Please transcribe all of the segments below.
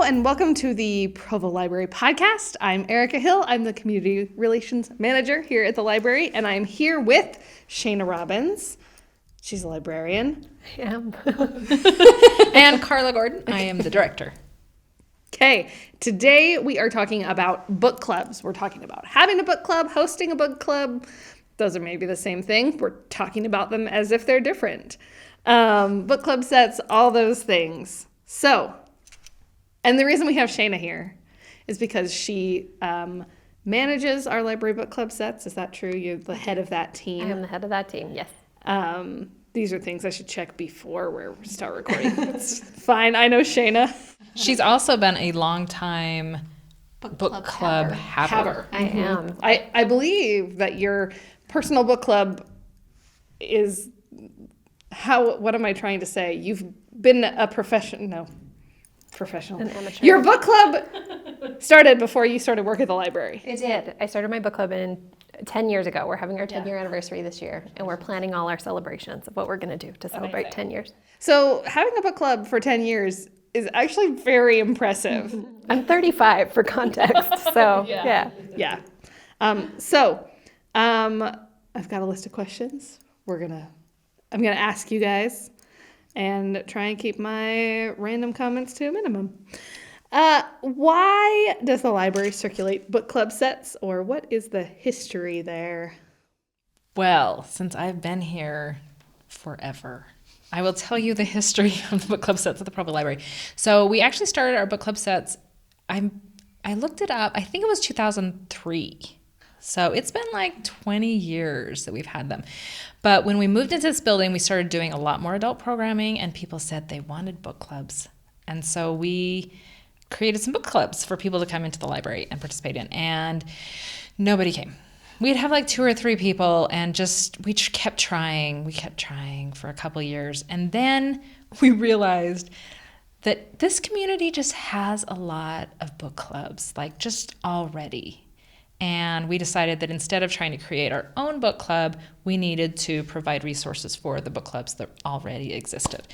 and welcome to the Provo Library Podcast. I'm Erica Hill. I'm the Community Relations Manager here at the library, and I'm here with Shaina Robbins. She's a librarian. I am. And Carla Gordon. I am the director. Okay, today we are talking about book clubs. We're talking about having a book club, hosting a book club. Those are maybe the same thing. We're talking about them as if they're different. Book club sets, all those things. So, and the reason we have Shaina here is because she manages our library book club sets. Is that true? You're the head of that team. I am the head of that team, yes. These are things I should check before we start recording. It's fine. I know Shaina. She's also been a long-time book club haver. I am. I believe that your personal book club is what am I trying to say? You've been a professional. An amateur. Your book club started before you started work at the library. It did. I started my book club 10 years ago. We're having our 10-year anniversary this year, and we're planning all our celebrations of what we're going to do to celebrate 10 years. So having a book club for 10 years is actually very impressive. I'm 35 for context, so yeah. I've got a list of questions. I'm gonna ask you guys and try and keep my random comments to a minimum. Why does the library circulate book club sets, or what is the history there? Well, since I've been here forever, I will tell you the history of the book club sets at the Provo Library. So we actually started our book club sets, I looked it up, I think it was 2003. So it's been like 20 years that we've had them. But when we moved into this building, we started doing a lot more adult programming, and people said they wanted book clubs. And so we created some book clubs for people to come into the library and participate in, and nobody came. We'd have like 2 or 3 people, and we kept trying. We kept trying for a couple of years, and then we realized that this community just has a lot of book clubs, like just already. And we decided that instead of trying to create our own book club, we needed to provide resources for the book clubs that already existed.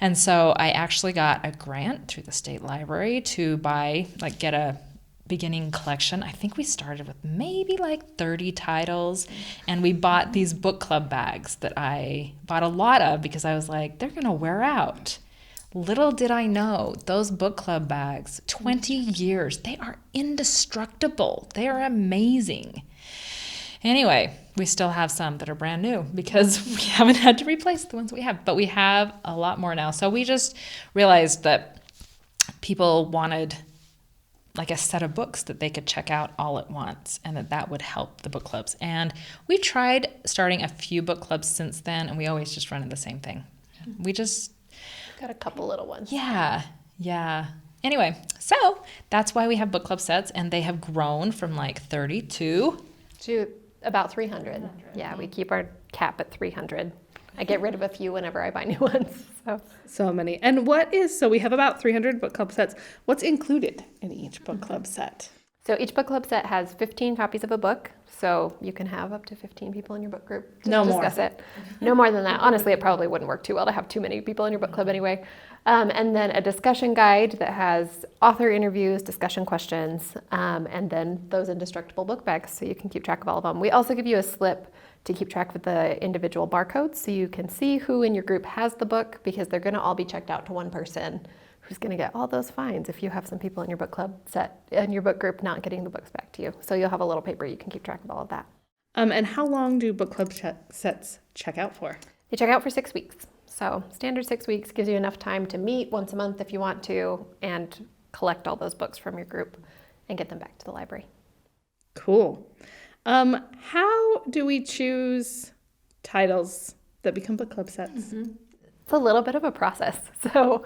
And so I actually got a grant through the state library to get a beginning collection. I think we started with maybe like 30 titles, and we bought these book club bags that I bought a lot of because I was like, they're gonna wear out. Little did I know, those book club bags, 20 years, they are indestructible. They are amazing. Anyway, we still have some that are brand new because we haven't had to replace the ones we have, but we have a lot more now. So we just realized that people wanted like a set of books that they could check out all at once, and that would help the book clubs. And we tried starting a few book clubs since then, and we always just run into the same thing. We just Got a couple little ones. Yeah. Anyway, so that's why we have book club sets, and they have grown from like 30 to about 300. Yeah, we keep our cap at 300. I get rid of a few whenever I buy new ones. So many. And so we have about 300 book club sets. What's included in each book club set? So each book club set has 15 copies of a book. So you can have up to 15 people in your book group to discuss it. No more than that. Honestly, it probably wouldn't work too well to have too many people in your book club anyway. And then a discussion guide that has author interviews, discussion questions, and then those indestructible book bags so you can keep track of all of them. We also give you a slip to keep track of the individual barcodes so you can see who in your group has the book, because they're going to all be checked out to one person who's going to get all those fines if you have some people in your book club set in your book group not getting the books back to you. So you'll have a little paper you can keep track of all of that. And how long do book club sets check out for? They check out for 6 weeks. So standard 6 weeks gives you enough time to meet once a month if you want to, and collect all those books from your group and get them back to the library. Cool. How do we choose titles that become book club sets? Mm-hmm. It's a little bit of a process. So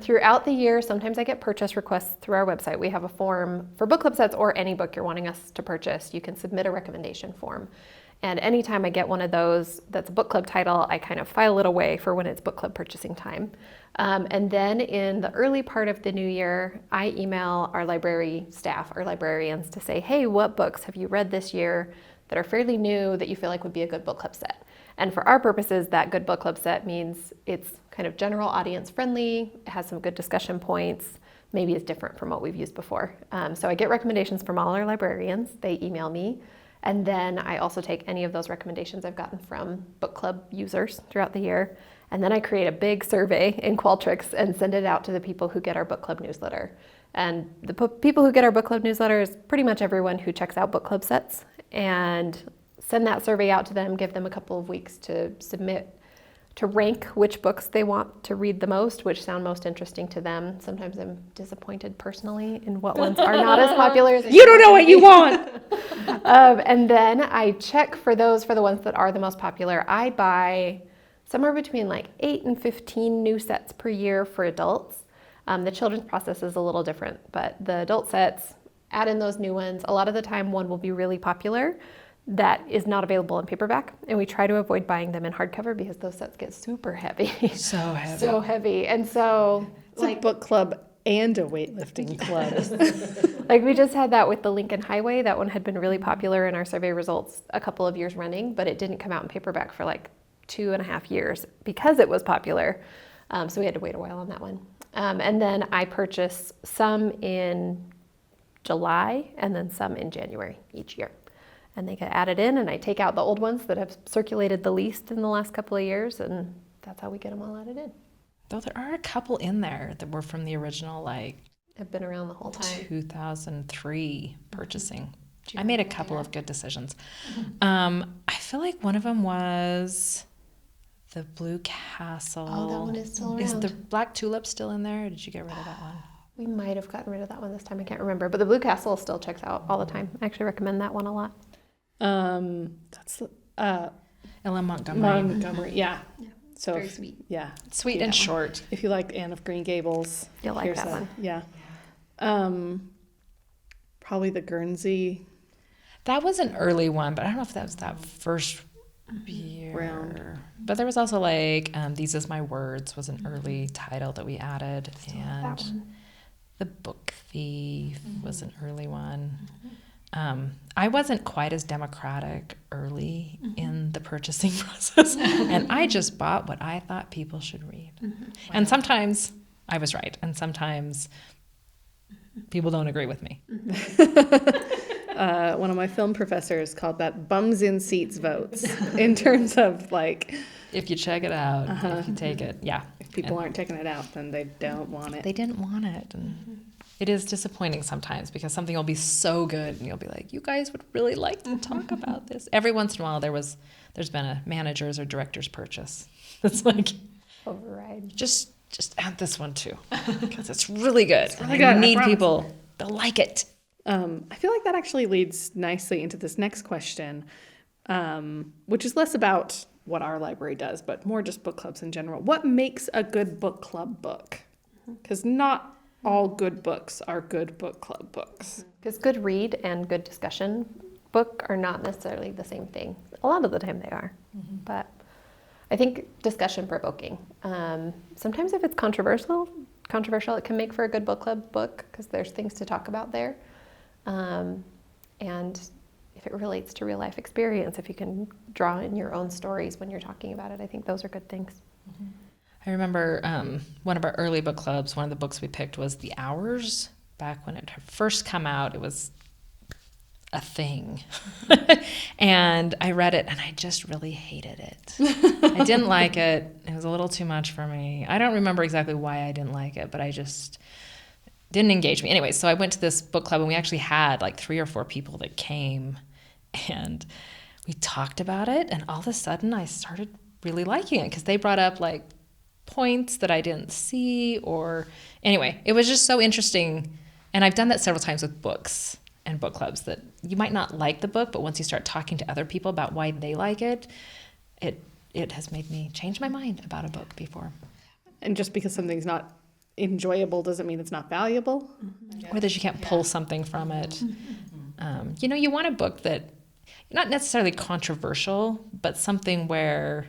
throughout the year, sometimes I get purchase requests through our website. We have a form for book club sets, or any book you're wanting us to purchase. You can submit a recommendation form. And anytime I get one of those that's a book club title, I kind of file it away for when it's book club purchasing time. And then in the early part of the new year, I email our library staff, our librarians, to say, hey, what books have you read this year that are fairly new that you feel like would be a good book club set? And for our purposes, that good book club set means it's kind of general audience friendly, it has some good discussion points, maybe is different from what we've used before. So I get recommendations from all our librarians. They email me. And then I also take any of those recommendations I've gotten from book club users throughout the year. And then I create a big survey in Qualtrics and send it out to the people who get our book club newsletter. And the people who get our book club newsletter is pretty much everyone who checks out book club sets. And send that survey out to them, give them a couple of weeks to submit, to rank which books they want to read the most, which sound most interesting to them. Sometimes I'm disappointed personally in what ones are not as popular as you don't know what you want. And then I check for the ones that are the most popular. I buy somewhere between like 8 and 15 new sets per year for adults. The children's process is a little different, but the adult sets, add in those new ones. A lot of the time one will be really popular that is not available in paperback, and we try to avoid buying them in hardcover because those sets get super heavy. So heavy. So heavy. And so It's like a book club and a weightlifting club. like we just had that with the Lincoln Highway. That one had been really popular in our survey results a couple of years running, but it didn't come out in paperback for like 2.5 years because it was popular. So we had to wait a while on that one. And then I purchase some in July and then some in January each year. And they get added in, and I take out the old ones that have circulated the least in the last couple of years, and that's how we get them all added in. Though there are a couple in there that were from the original, like, I've been around the whole time. 2003 purchasing. I made a couple of good decisions. Mm-hmm. I feel like one of them was the Blue Castle. Oh, that one is still around. Is the Black Tulip still in there, or did you get rid of that one? We might have gotten rid of that one this time. I can't remember, but the Blue Castle still checks out all the time. I actually recommend that one a lot. That's Ella Montgomery. Montgomery. Yeah. So Very sweet. Yeah. Sweet and short. If you like Anne of Green Gables, You'll like that one. Yeah. Probably the Guernsey That was an early one, but I don't know if that was that first year. round. But there was also like These Is My Words was an early title that we added. And The Book Thief was an early one. I wasn't quite as democratic early in the purchasing process, and I just bought what I thought people should read. And sometimes I was right, and sometimes people don't agree with me. One of my film professors called that bums in seats votes in terms of like, If you check it out, if you take it, yeah. if people aren't taking it out, then they don't want it. They didn't want it. And it is disappointing sometimes because something will be so good and you'll be like, you guys would really like to talk about this. Every once in a while there's been a manager's or director's purchase. It's like, Override. just add this one too because it's really good. really And good, I I need promise. people to like it. I feel like that actually leads nicely into this next question, which is less about what our library does, but more just book clubs in general. What makes a good book club book? Because not all good books are good book club books. Because good read and good discussion book are not necessarily the same thing. A lot of the time they are. But I think discussion provoking. Sometimes if it's controversial, it can make for a good book club book because there's things to talk about there. And if it relates to real life experience, if you can draw in your own stories when you're talking about it, I think those are good things. I remember one of our early book clubs, one of the books we picked was The Hours. Back when it had first come out, it was a thing. And I read it and I just really hated it. I didn't like it. It was a little too much for me. I don't remember exactly why I didn't like it, but I just didn't engage me. Anyway, so I went to this book club and we actually had like 3 or 4 people that came and we talked about it. And all of a sudden I started really liking it because they brought up like points that I didn't see, or anyway, it was just so interesting. And I've done that several times with books and book clubs, that you might not like the book, but once you start talking to other people about why they like it, it has made me change my mind about a book before. And just because something's not enjoyable doesn't mean it's not valuable. Or that you can't pull something from it. You want a book that, not necessarily controversial, but something where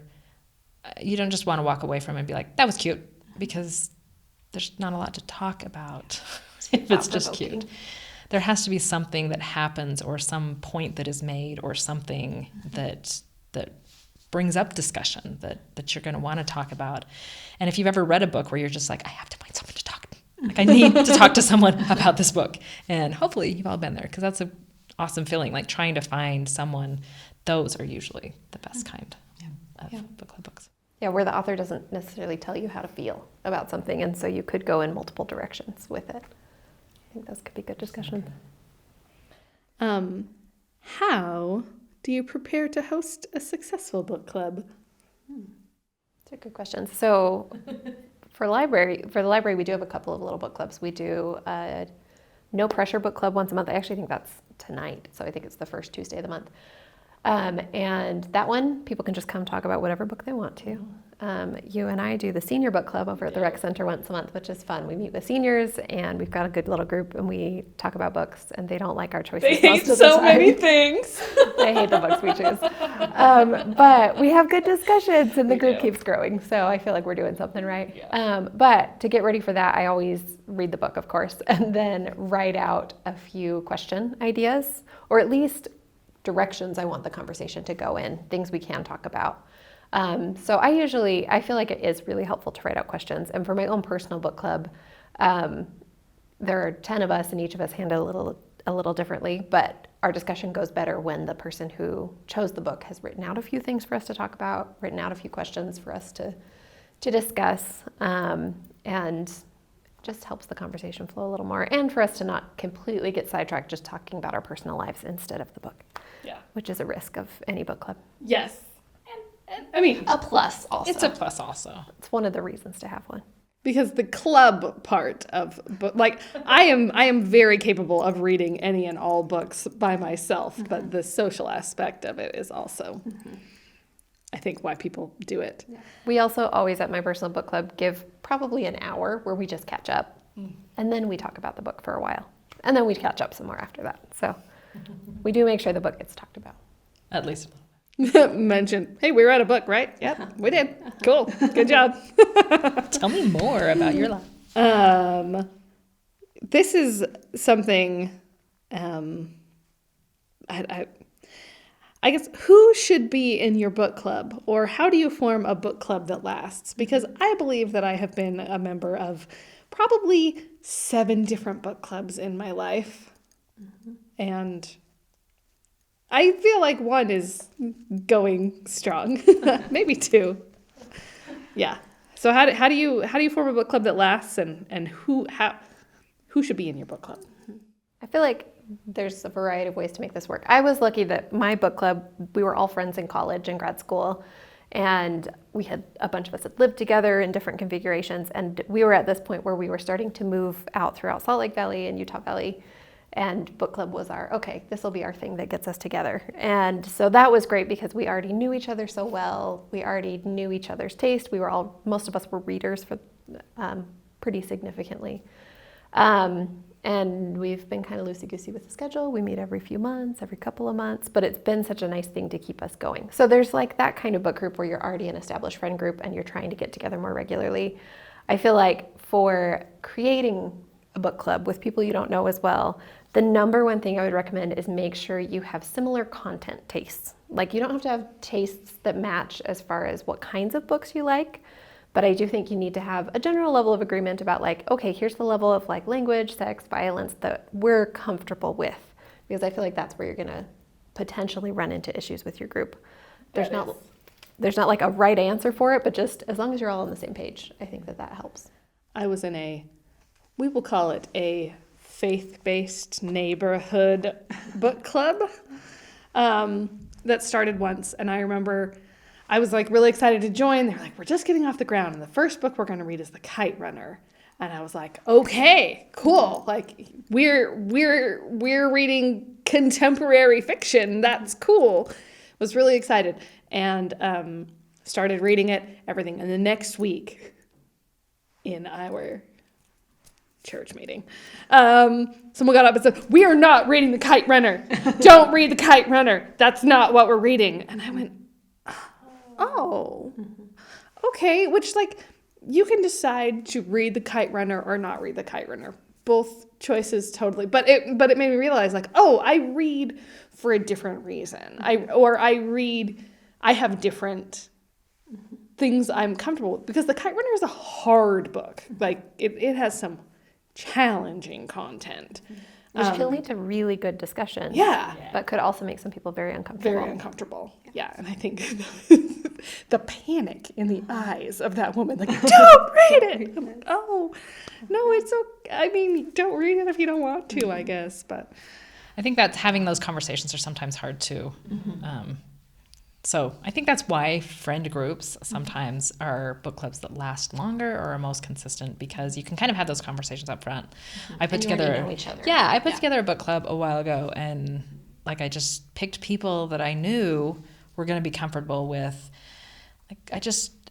you don't just want to walk away from it and be like, that was cute, because there's not a lot to talk about if it's just cute. There has to be something that happens, or some point that is made, or something that brings up discussion that you're going to want to talk about. And if you've ever read a book where you're just like, I have to find something to talk Like, I need to talk to someone about this book. And hopefully you've all been there, because that's an awesome feeling. Like, trying to find someone, those are usually the best kind of book club books. Yeah, where the author doesn't necessarily tell you how to feel about something, and so you could go in multiple directions with it. I think those could be good discussions. How do you prepare to host a successful book club? That's a good question. So for the library, we do have a couple of little book clubs. We do a no pressure book club once a month. I actually think that's tonight, so I think it's the first Tuesday of the month. And that one, people can just come talk about whatever book they want to. You and I do the senior book club over at the rec center once a month, which is fun. We meet with seniors, and we've got a good little group, and we talk about books, and they don't like our choices. They hate so many things. They hate the books we choose. But we have good discussions, and the group keeps growing, so I feel like we're doing something right. Yeah. But to get ready for that, I always read the book, of course, and then write out a few question ideas, or at least directions I want the conversation to go in, things we can talk about. So I feel like it is really helpful to write out questions. And for my own personal book club, there are 10 of us, and each of us handle a little differently, but our discussion goes better when the person who chose the book has written out a few things for us to talk about, written out a few questions for us to discuss, and just helps the conversation flow a little more, and for us to not completely get sidetracked just talking about our personal lives instead of the book. Yeah. Which is a risk of any book club. Yes. And I mean, a plus also. It's a plus also. It's one of the reasons to have one. because the club part of like I am very capable of reading any and all books by myself, but the social aspect of it is also I think why people do it. Yeah. We also always at my personal book club give probably an hour where we just catch up and then we talk about the book for a while and then we catch up some more after that. So we do make sure the book gets talked about. At least. Mention, hey, we read a book, right? Yep, we did. Cool. Good job. Tell me more about your life. This is something, I guess, who should be in your book club, or how do you form a book club that lasts? Because I believe that I have been a member of probably 7 different book clubs in my life. And I feel like 1 is going strong, maybe 2. Yeah. So how do you form a book club that lasts, and who should be in your book club? I feel like there's a variety of ways to make this work. I was lucky that my book club, we were all friends in college and grad school, and we had a bunch of us that lived together in different configurations, and we were at this point where we were starting to move out throughout Salt Lake Valley and Utah Valley. And book club was this will be our thing that gets us together. And so that was great because we already knew each other so well. We already knew each other's taste. Most of us were readers for pretty significantly. And we've been kind of loosey-goosey with the schedule. We meet every few months, every couple of months, but it's been such a nice thing to keep us going. So there's like that kind of book group where you're already an established friend group and you're trying to get together more regularly. I feel like for creating a book club with people you don't know as well, the number one thing I would recommend is make sure you have similar content tastes. Like you don't have to have tastes that match as far as what kinds of books you like, but I do think you need to have a general level of agreement about like, okay, here's the level of like language, sex, violence that we're comfortable with. Because I feel like that's where you're gonna potentially run into issues with your group. There's not like a right answer for it, but just as long as you're all on the same page, I think that helps. I was in we will call it a faith-based neighborhood book club that started once, and I remember I was like really excited to join. They're like, we're just getting off the ground, and the first book we're going to read is The Kite Runner, and I was like, okay, cool. Like we're reading contemporary fiction. That's cool. Was really excited and started reading it, everything, and the next week in our church meeting, someone got up and said, we are not reading The Kite Runner. Don't read The Kite Runner. That's not what we're reading. And I went, oh, okay. Which like you can decide to read The Kite Runner or not read The Kite Runner. Both choices totally. But it made me realize like, oh, I read for a different reason. I have different things I'm comfortable with, because The Kite Runner is a hard book. Like it has some challenging content. Which can lead to really good discussion. Yeah. But could also make some people very uncomfortable. Very uncomfortable. Yeah. And I think the panic in the eyes of that woman, like, don't read it. I'm like, oh, no, it's okay. I mean, don't read it if you don't want to, I guess. But I think that having those conversations are sometimes hard too. So I think that's why friend groups sometimes are book clubs that last longer or are most consistent, because you can kind of have those conversations up front. I put together, I put together a book club a while ago, and like I just picked people that I knew were going to be comfortable with. Like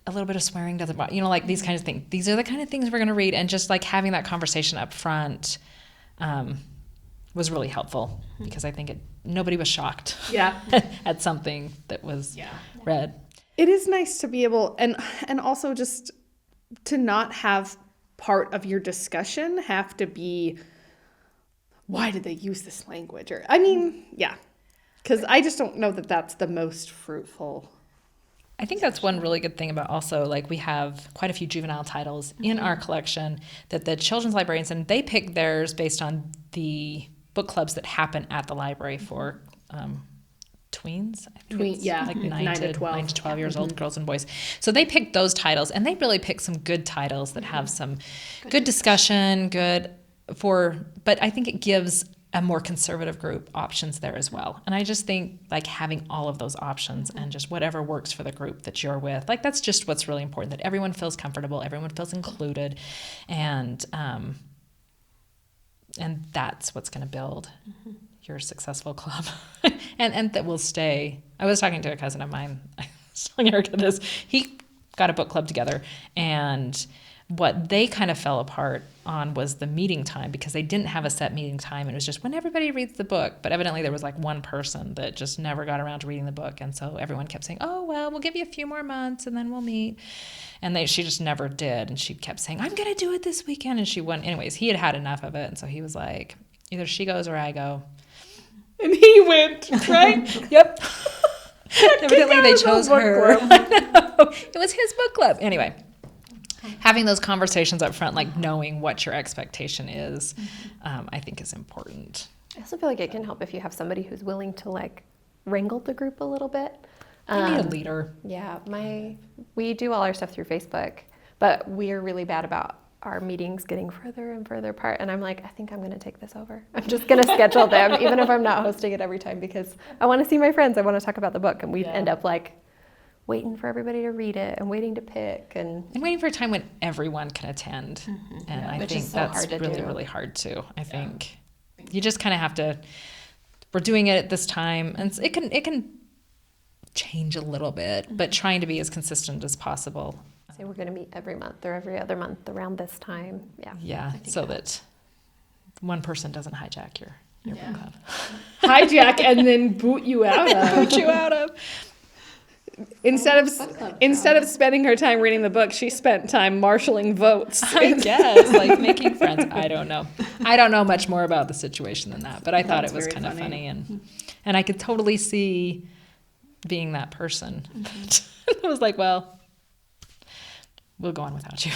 a little bit of swearing doesn't bother, like these kinds of things. These are the kind of things we're going to read, and just like having that conversation up front was really helpful, because I think nobody was shocked at something that was read. It is nice to be able, and also just to not have part of your discussion have to be, why did they use this language? Or, I mean, because I just don't know that that's the most fruitful. I think that's one really good thing about also, like, we have quite a few juvenile titles in our collection that the children's librarians, and they pick theirs based on the book clubs that happen at the library for tweens. Like 9 to 12 years old girls and boys. So they pick those titles, and they really pick some good titles that have some good discussion, but I think it gives a more conservative group options there as well. And I just think like having all of those options and just whatever works for the group that you're with, like that's just what's really important, that everyone feels comfortable, everyone feels included, and that's what's going to build your successful club and that will stay. I was talking to a cousin of mine, I was telling Erica this, he got a book club together, and what they kind of fell apart on was the meeting time, because they didn't have a set meeting time. It was just when everybody reads the book, but evidently there was like one person that just never got around to reading the book, and so everyone kept saying, oh, well, we'll give you a few more months and then we'll meet. And she just never did, and she kept saying, I'm going to do it this weekend, and she went. Anyways, he had had enough of it, and so he was like, either she goes or I go. And he went, right? Yep. Evidently they chose her. It was his book club. Anyway. Having those conversations up front, like knowing what your expectation is, I think is important. I also feel like it can help if you have somebody who's willing to like wrangle the group a little bit. You need a leader. Yeah, we do all our stuff through Facebook, but we are really bad about our meetings getting further and further apart. And I'm like, I think I'm going to take this over. I'm just going to schedule them, even if I'm not hosting it every time, because I want to see my friends. I want to talk about the book, and we end up like waiting for everybody to read it and waiting to pick and waiting for a time when everyone can attend. And I think that's really hard too. I think you just kind of have to, we're doing it at this time, and it can change a little bit, but trying to be as consistent as possible. Say we're going to meet every month or every other month around this time. So that one person doesn't hijack your book club. Hijack and then boot you out of. Instead of spending her time reading the book, she spent time marshaling votes. I guess, like making friends. I don't know. I don't know much more about the situation than that, but I thought it was kind of funny, and I could totally see being that person. I was like, well, we'll go on without you.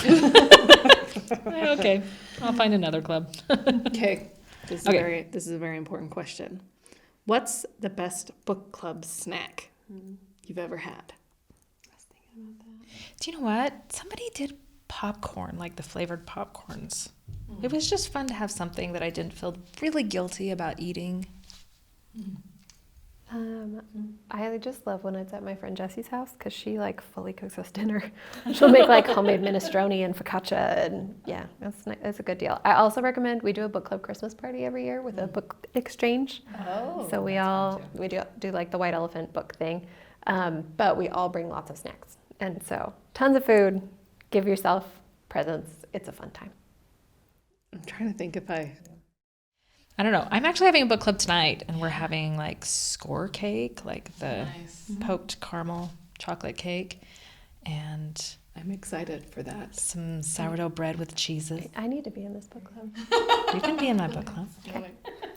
Okay, I'll find another club. Okay, this is a very important question. What's the best book club snack you've ever had? I was thinking about that. Do you know what? Somebody did popcorn, like the flavored popcorns. It was just fun to have something that I didn't feel really guilty about eating. I just love when it's at my friend Jessie's house, because she like fully cooks us dinner. She'll make like homemade minestrone and focaccia, and it's a good deal. I also recommend, we do a book club Christmas party every year with a book exchange. So we do like the white elephant book thing, but we all bring lots of snacks, and so tons of food. Give yourself presents. It's a fun time. I'm trying to think if I don't know. I'm actually having a book club tonight, and we're having like score cake, like the poked caramel chocolate cake, and I'm excited for that. Some sourdough bread with cheeses. I need to be in this book club. You can be in my book club. Okay.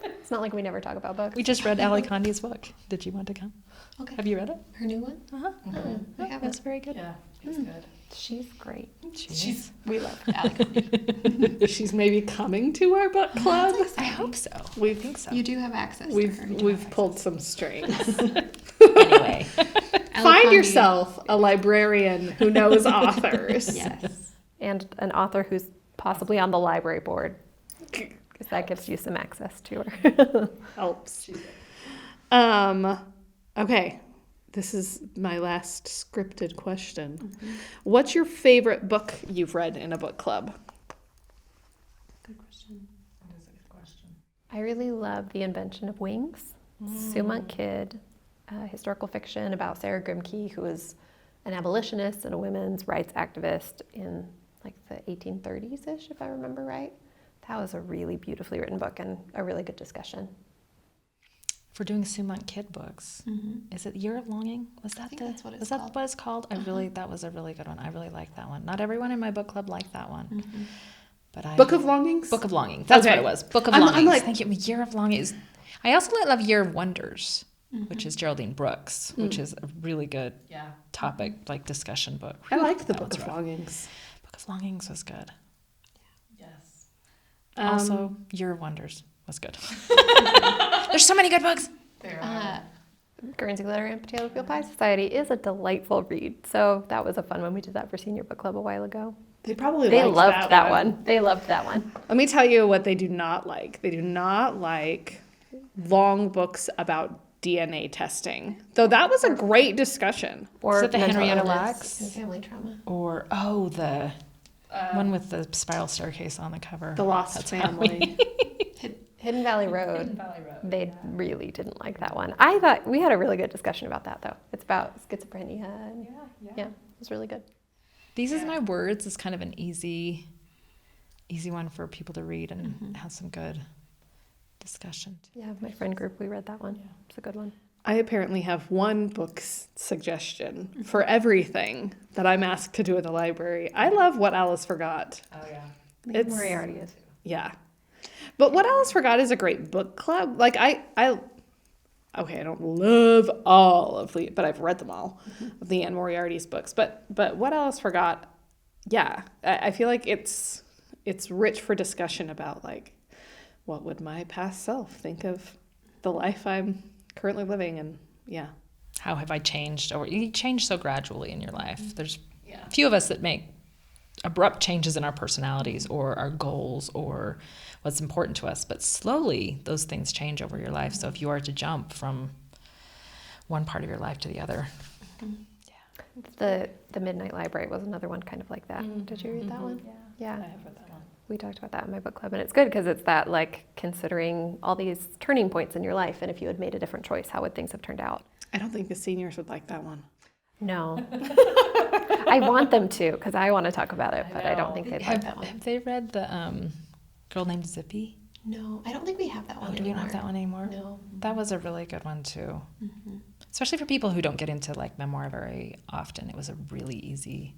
It's not like we never talk about books. We just read Condie's book. Did you want to come? Okay. Have you read it? Her new one? I haven't. It's very good. Yeah, it's good. She's great. We love Alexandre. She's maybe coming to our book club. I hope so. We think so. You do have access to her. We've pulled some strings. Anyway. Find yourself a librarian who knows authors. Yes. And an author who's possibly on the library board, because that gives you some access to her. Helps. Okay. This is my last scripted question. Mm-hmm. What's your favorite book you've read in a book club? Good question. That is a good question. I really love The Invention of Wings. Sumont Kid, historical fiction about Sarah Grimke, who was an abolitionist and a women's rights activist in like the 1830s-ish, if I remember right. That was a really beautifully written book and a really good discussion. For doing Sumont Kid books, is it Year of Longing? Was that that's what it's was that called. what it's called? That was a really good one. I really liked that one. Not everyone in my book club liked that one, but Book of Longings. Book of Longing. That's Okay. what it was. Book of I'm Longings. like- Thank you. Year of Longings. I also love Year of Wonders, which is Geraldine Brooks, which is a really good topic, like discussion book. I liked the That Book was of rough. Longings. Book of Longings was good. Yes. Also, Year of Wonders was good. There's so many good books. Guernsey Letter and Potato Peel Pie Society is a delightful read. So that was a fun one. We did that for Senior Book Club a while ago. They probably They liked loved that one. They loved that one. Let me tell you what they do not like. They do not like long books about DNA testing. Though that was a great discussion. Or Is it the mental Henrietta illness Lacks? and family trauma. Or, the one with the spiral staircase on the cover. The Lost Family. Hidden Valley Road. They really didn't like that one. I thought we had a really good discussion about that, though. It's about schizophrenia. And, yeah, it was really good. These is My Words is kind of an easy one for people to read and have some good discussion. Yeah, my friend group, we read that one. It's a good one. I apparently have one book suggestion for everything that I'm asked to do at the library. I love What Alice Forgot. Oh, yeah. It's Moriarty is. Yeah. But What Alice Forgot is a great book club. Like I don't love all of but I've read them all, of Lianne Moriarty's books. But What Alice Forgot, yeah, I feel like it's rich for discussion about like what would my past self think of the life I'm currently living, and yeah. How have I changed? Or you change so gradually in your life. There's a few of us that make abrupt changes in our personalities or our goals or what's important to us, but slowly those things change over your life. So if you are to jump from one part of your life to the other. The Midnight Library was another one kind of like that. Did you read that one? Yeah. I have read that one. We talked about that in my book club, and it's good because it's that like considering all these turning points in your life, and if you had made a different choice, how would things have turned out? I don't think the seniors would like that one. No. I want them to because I want to talk about it, but I don't think they'd like that one. Have they read the Girl Named Zippy? No, I don't think we have that one Do we anymore. not have that one anymore? No. That was a really good one too. Especially for people who don't get into like memoir very often. It was a really easy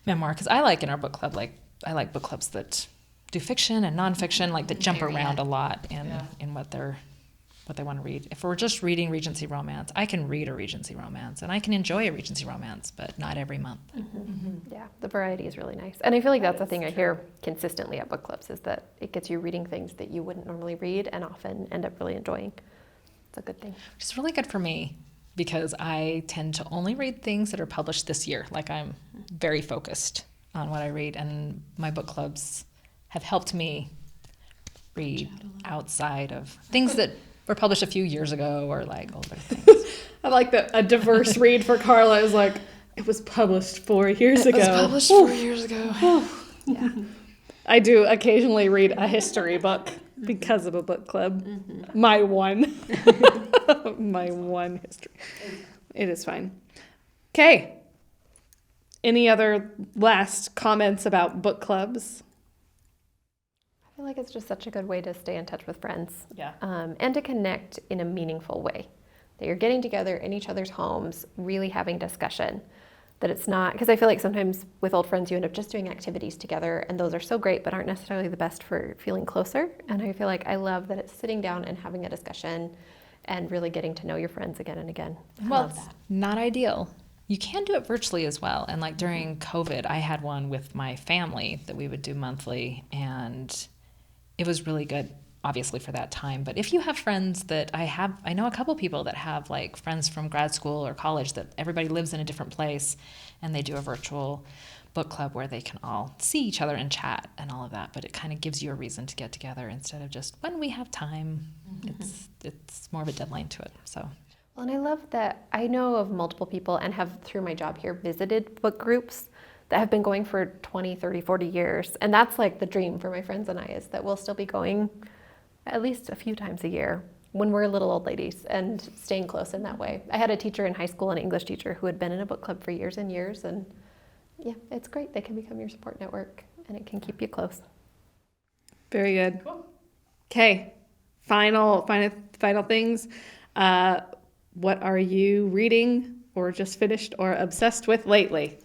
memoir. Because I like in our book club, I like book clubs that do fiction and nonfiction, like that jump around a lot in what they want to read. If we're just reading Regency romance, I can read a Regency romance and I can enjoy a Regency romance, but not every month. Yeah, the variety is really nice. And I feel like that's the thing I hear consistently at book clubs is that it gets you reading things that you wouldn't normally read and often end up really enjoying. It's a good thing. Which is really good for me because I tend to only read things that are published this year. Like I'm very focused on what I read, and my book clubs have helped me read outside of things that were published a few years ago or like older things. I like that a diverse read for Carla is like, it was published 4 years ago. It was published 4 years ago. Yeah. I do occasionally read a history book because of a book club. My one history. It is fine. Okay. Any other last comments about book clubs? I feel like it's just such a good way to stay in touch with friends. Yeah. And to connect in a meaningful way. That you're getting together in each other's homes, really having discussion. That it's not, because I feel like sometimes with old friends you end up just doing activities together, and those are so great but aren't necessarily the best for feeling closer. And I feel like I love that it's sitting down and having a discussion and really getting to know your friends again and again. I Well, love it's that. not ideal You can do it virtually as well. And like during COVID, I had one with my family that we would do monthly, and it was really good, obviously, for that time. But if you have friends that I know a couple people that have like friends from grad school or college that everybody lives in a different place, and they do a virtual book club where they can all see each other and chat and all of that. But it kind of gives you a reason to get together instead of just when we have time. It's more of a deadline to it. So. Well, and I love that I know of multiple people and have, through my job here, visited book groups that have been going for 20, 30, 40 years. And that's like the dream for my friends and I, is that we'll still be going at least a few times a year when we're little old ladies and staying close in that way. I had a teacher in high school, an English teacher, who had been in a book club for years and years. And yeah, it's great. They can become your support network and it can keep you close. Very good. Okay. Final things. What are you reading or just finished or obsessed with lately?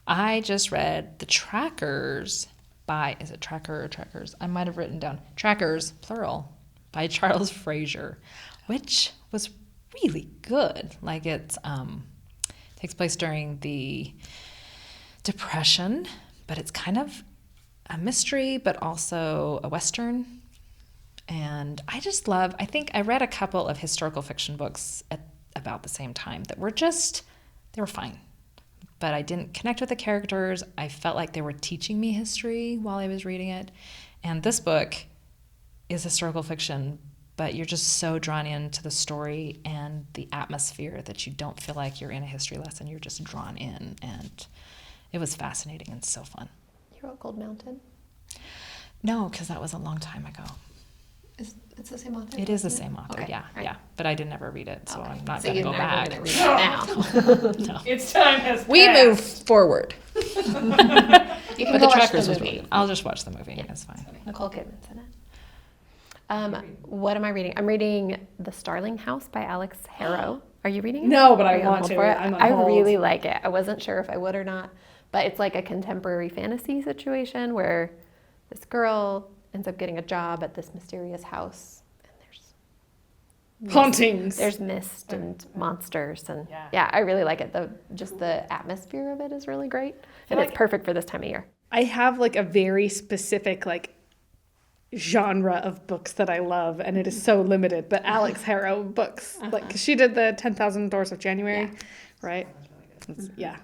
I just read The Trackers by, is it Tracker or Trackers? I might have written down Trackers, plural, by Charles Fraser, which was really good. Like it takes place during the Depression, but it's kind of a mystery, but also a Western. And I think I read a couple of historical fiction books at about the same time that were they were fine. But I didn't connect with the characters. I felt like they were teaching me history while I was reading it. And this book is historical fiction, but you're just so drawn into the story and the atmosphere that you don't feel like you're in a history lesson. You're just drawn in. And it was fascinating and so fun. You wrote Gold Mountain? No, because that was a long time ago. It's the same author? It is the same author, Okay, yeah, right. yeah. But I did never read it, so Okay. I'm not So going to you're go never back. gonna read it now. No. It's time has passed. We move forward. You can But go the watch Trackers the was movie. really good. I'll just watch the movie. It's fine. Nicole Kidman's in it. What am I reading? I'm reading The Starling House by Alex Harrow. Are you reading it? No, but I Are you on want hold to. for it? I'm on I hold. really like it. I wasn't sure if I would or not, but it's like a contemporary fantasy situation where this girl ends up getting a job at this mysterious house, and Hauntings. there's mist and monsters, and yeah, I really like it. The atmosphere of it is really great, and it's perfect for this time of year. I have like a very specific like genre of books that I love, and it is so limited. But Alex Harrow books, like 'cause she did the 10,000 Doors of January, right? Yeah.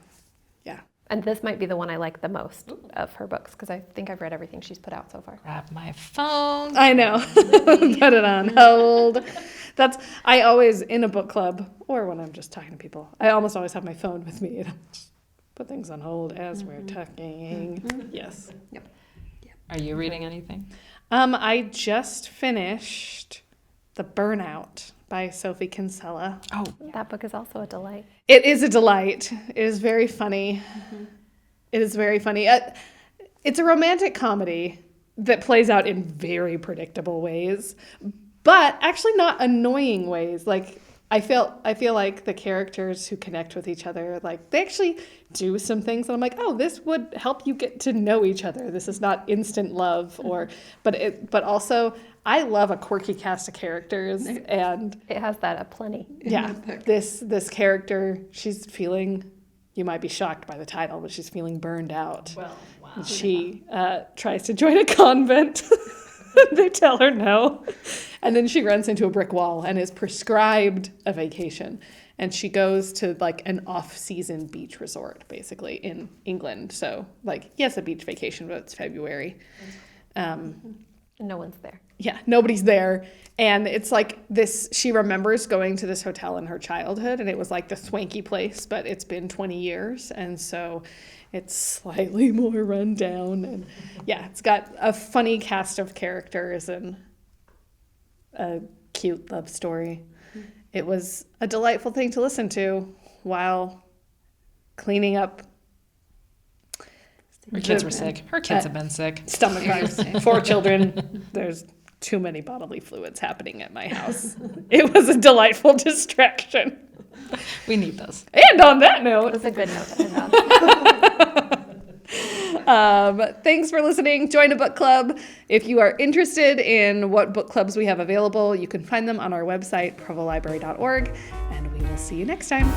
And this might be the one I like the most of her books because I think I've read everything she's put out so far. Grab my phone. I know. Put it on hold. I always, in a book club or when I'm just talking to people, I almost always have my phone with me and I just put things on hold as we're talking. Yes. Are you reading anything? I just finished The Burnout by Sophie Kinsella. Oh, That book is also a delight. It is a delight. It is very funny. It is very funny. It's a romantic comedy that plays out in very predictable ways, but actually not annoying ways. Like I feel like the characters who connect with each other, like they actually do some things that I'm like, oh, this would help you get to know each other. This is not instant love, but also I love a quirky cast of characters, and It has that aplenty. yeah, this character, she's feeling. You might be shocked by the title, but she's feeling burned out. well, wow. And she tries to join a convent. They tell her no. And then she runs into a brick wall and is prescribed a vacation. And she goes to like an off-season beach resort, basically, in England. So like, yes, a beach vacation, but it's February. No one's there. Yeah, nobody's there. And it's like this, she remembers going to this hotel in her childhood, and it was like the swanky place, but it's been 20 years. And so it's slightly more run down. And yeah, it's got a funny cast of characters and a cute love story. It was a delightful thing to listen to while cleaning up. Her kids were sick. Her kids have been sick. Stomach bugs. 4 children. There's too many bodily fluids happening at my house. It was a delightful distraction. We need those. And on that note, It's a good note to end on. thanks for listening. Join a book club. If you are interested in what book clubs we have available, you can find them on our website, provolibrary.org, and we will see you next time.